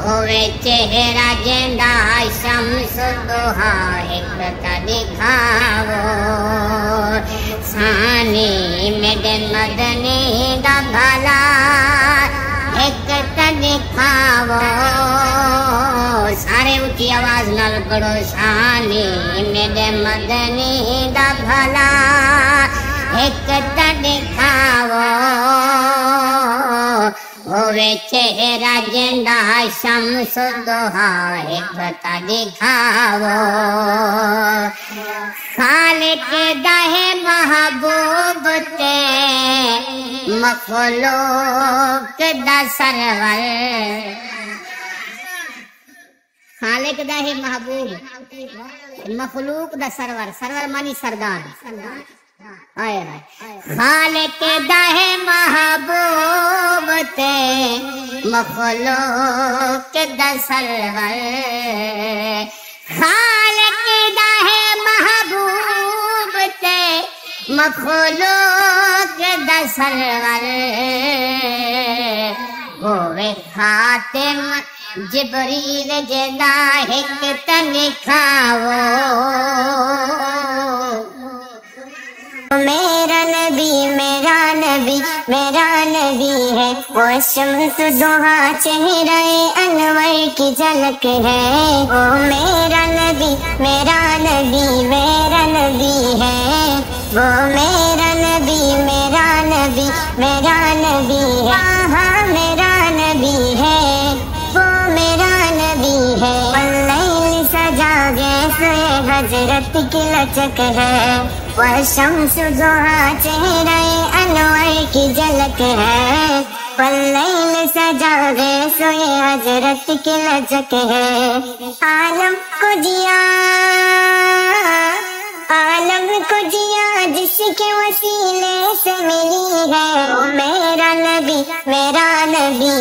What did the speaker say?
ہوئے چہرہ جیندا شمس دوہا ایک تا دکھاو ثانی میرے مدنی دا بھلا ایک تا دکھاو سارے اونچی آواز نال پڑھو ثانی میرے مدنی دا بھلا ایک تا دکھاو ہوئے چہرہ جیندا شمس دوہا ایک تا دکھاو خالق دا ہے محبوب تے مخلوق دا سرور خالق دا ہے محبوب مخلوق دا سرور سرور مانی سردار آئے خالق دا ہے محبوب تے مخلوق دا سرور خالق دا ہے محبوب تے مخلوق دا سرور ہوئے خاتم جبریل جدا ایک تنکھاو میرا نبی میرا نبی میرا نبی ہے وہ شمس دوہا چہرہ انور کی جھلک ہے وہ میرا نبی میرا نبی میرا نبی ہے وہ میرا نبی میرا نبی میرا نبی ہے ہاں میرا نبی ہے وہ میرا نبی ہے واللیل سجا جیسے حضرت کی لچک ہے وہ شمس دوہا چہرہ انور کی جھلک ہے واللیل سجا جیسے حضرت کی لچک ہے عالم کو جیا جس کے وسیلے سے ملی ہے وہ میرا نبی میرا نبی